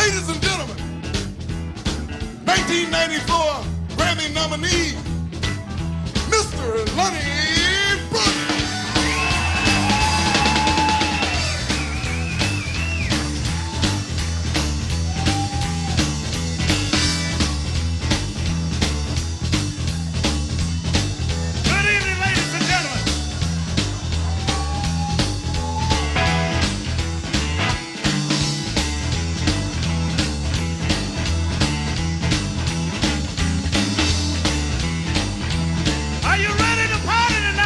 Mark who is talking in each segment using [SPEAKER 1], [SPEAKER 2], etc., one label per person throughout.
[SPEAKER 1] Ladies and gentlemen, 1994 Grammy nominee, Mr. Lonnie.
[SPEAKER 2] Are you ready to party tonight?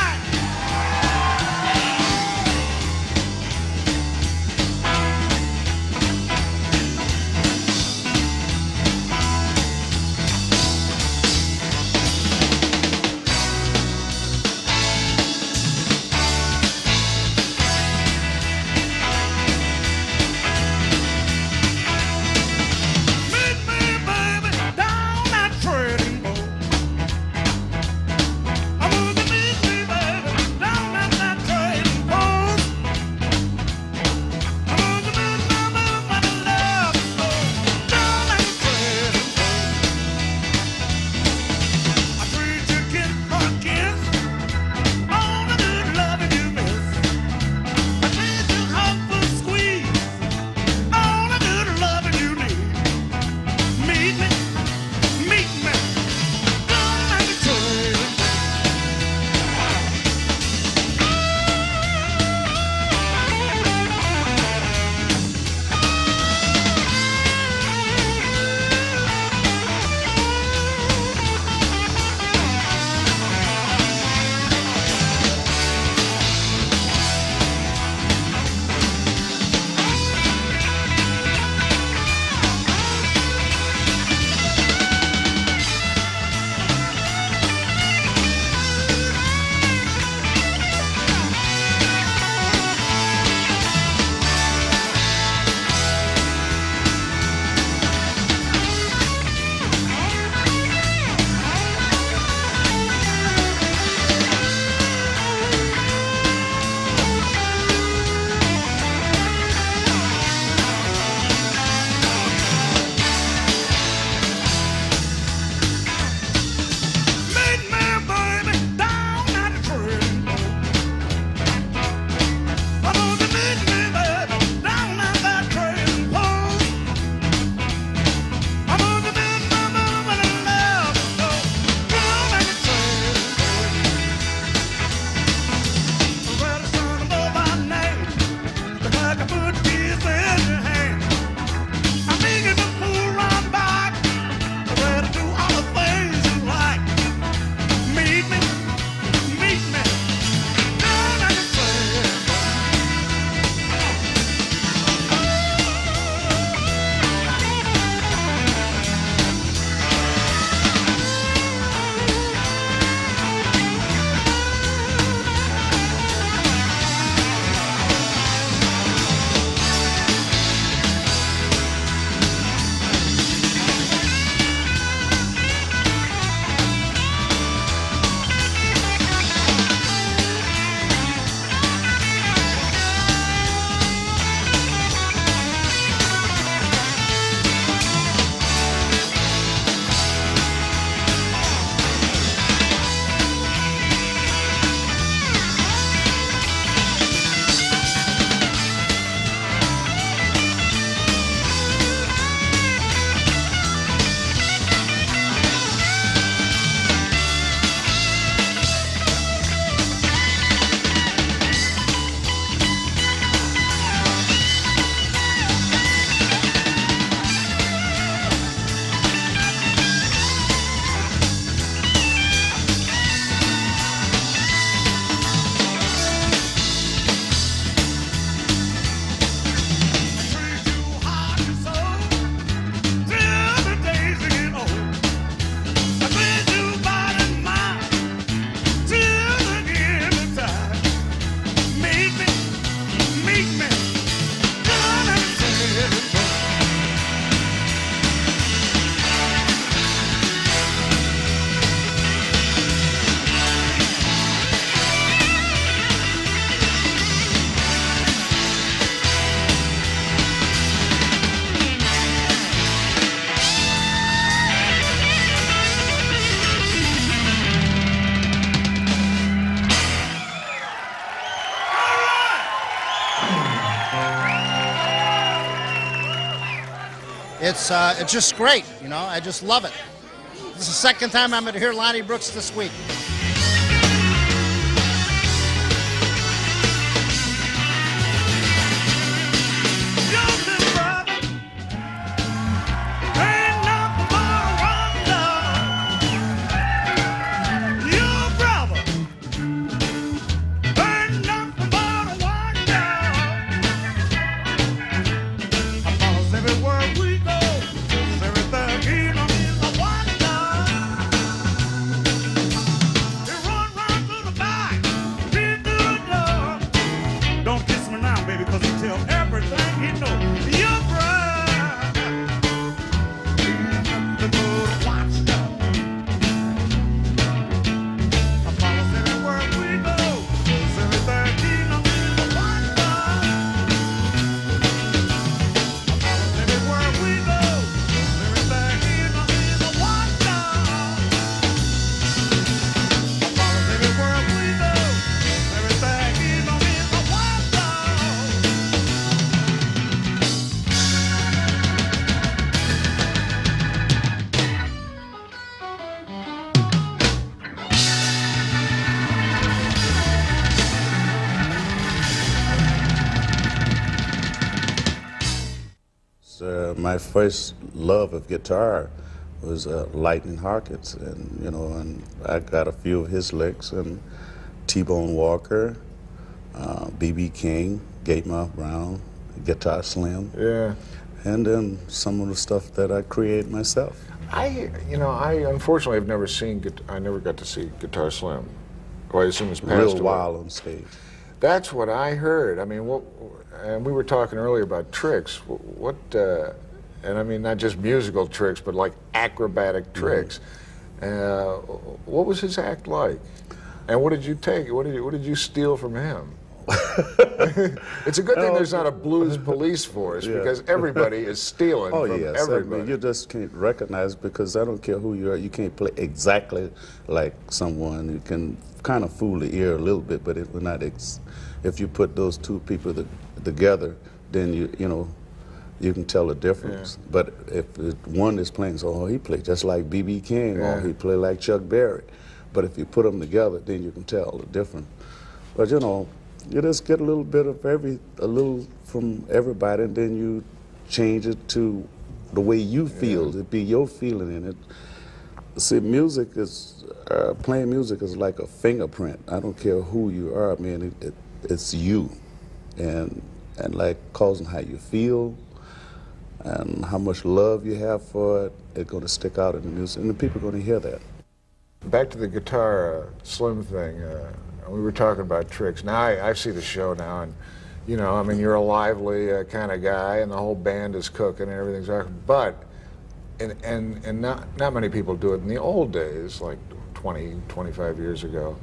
[SPEAKER 2] It's just great, you know. I just love it. This is the second time I'm going to hear Lonnie Brooks this week.
[SPEAKER 3] My first love of guitar was Lightning Hawkins, and you know, and I got a few of his licks, and T-Bone Walker, B.B. King, Gatemouth Brown, Guitar Slim,
[SPEAKER 4] yeah,
[SPEAKER 3] and then some of the stuff that I created myself.
[SPEAKER 4] I unfortunately have never seen. I never got to see Guitar Slim. Well, I assume it's passed
[SPEAKER 3] Real
[SPEAKER 4] away.
[SPEAKER 3] wild on stage.
[SPEAKER 4] That's what I heard. I mean, and we were talking earlier about tricks. And I mean, not just musical tricks, but like acrobatic tricks. What was his act like? And what did you take? What did you steal from him? It's a good thing there's not a blues police force, because everybody is stealing from everybody.
[SPEAKER 3] I mean, you just can't recognize, because I don't care who you are, you can't play exactly like someone. You can kind of fool the ear a little bit, but it will not. If you put those two people together, then you know. You can tell the difference. Yeah. But if one is playing, so he played just like B.B. King, or he played like Chuck Berry. But if you put them together, then you can tell the difference. But you know, you just get a little bit of a little from everybody, and then you change it to the way you feel. It be your feeling in it. See, music is playing music is like a fingerprint. I don't care who you are. I mean, it's you, and like causing how you feel. And how much love you have for it, it's going to stick out in the music, and the people are going to hear that.
[SPEAKER 4] Back to the Guitar Slim thing, we were talking about tricks. Now I see the show now, and you know, I mean, you're a lively kind of guy, and the whole band is cooking and everything's awesome. But and not many people do it in the old days, like 20, 25 years ago.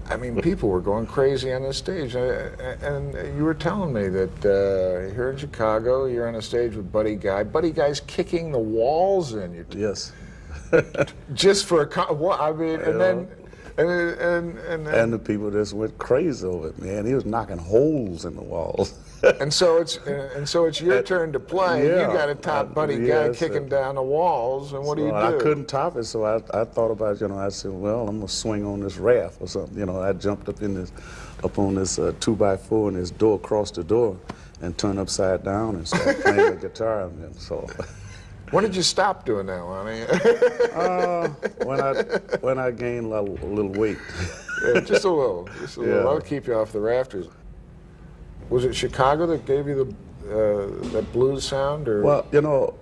[SPEAKER 4] I mean, people were going crazy on the stage, and you were telling me that here in Chicago, you're on a stage with Buddy Guy. Buddy Guy's kicking the walls in.
[SPEAKER 3] Yes.
[SPEAKER 4] Just for I mean, and then
[SPEAKER 3] and the people just went crazy over it, man. He was knocking holes in the walls.
[SPEAKER 4] and so it's your turn to play.
[SPEAKER 3] Yeah,
[SPEAKER 4] you got to top Buddy Guy kicking down the walls, and what do you do?
[SPEAKER 3] I couldn't top it, so I thought about, you know, I said, well, I'm gonna swing on this raft or something. You know, I jumped up on this 2x4 and this door across the door, and turned upside down and started playing the guitar. And so.
[SPEAKER 4] When did you stop doing that, Lonnie?
[SPEAKER 3] When I gained a little weight.
[SPEAKER 4] Yeah, just a little. That'll keep you off the rafters. Was it Chicago that gave you that blues sound, or?
[SPEAKER 3] Well, you know,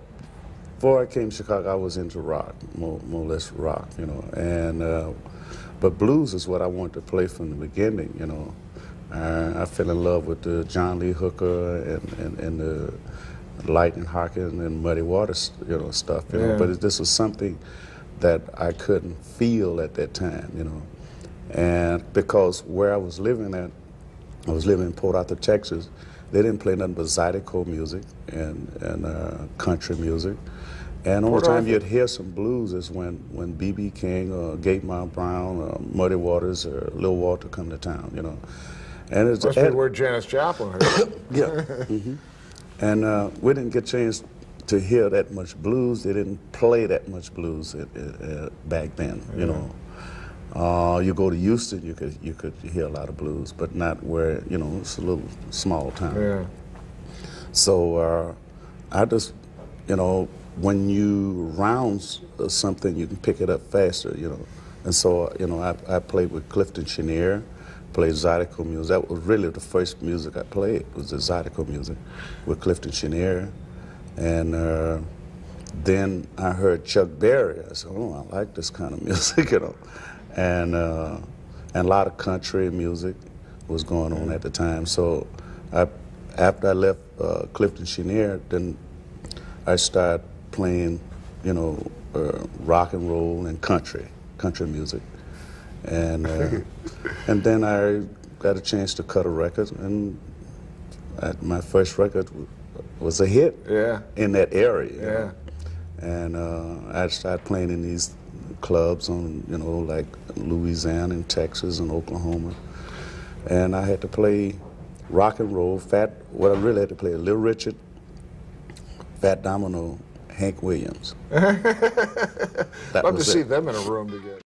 [SPEAKER 3] before I came to Chicago, I was into rock, more or less rock, you know, and but blues is what I wanted to play from the beginning, you know. I fell in love with the John Lee Hooker and the Lightning Hawkins and Muddy Waters, you know, stuff. You know? But this was something that I couldn't feel at that time, you know. And because where I was living at, I was living in Port Arthur, Texas. They didn't play nothing but Zydeco music and country music. And the only time you'd hear some blues is when B.B. King or Gatemouth Brown or Muddy Waters or Lil Walter come to town, you know. And
[SPEAKER 4] must be where Janis Joplin heard it.
[SPEAKER 3] Yeah. Mm-hmm. And we didn't get a chance to hear that much blues. They didn't play that much blues back then. You know, you go to Houston, you could hear a lot of blues, but not where, you know, it's a little small town.
[SPEAKER 4] Yeah.
[SPEAKER 3] So I just, you know, when you round something, you can pick it up faster, you know. And so, you know, I played with Clifton Chenier, played Zydeco music. That was really the first music I played, was the Zydeco music with Clifton Chenier. And then I heard Chuck Berry. I said, oh, I like this kind of music, you know. And a lot of country music was going on at the time. So after I left Clifton Chenier, then I started playing, you know, rock and roll and country music. And then I got a chance to cut a record, and my first record was a hit in that area. You know? And I started playing in these clubs on, you know, like Louisiana and Texas and Oklahoma. And I had to play rock and roll, I really had to play Little Richard, Fat Domino, Hank Williams.
[SPEAKER 4] Love to see them in a room together.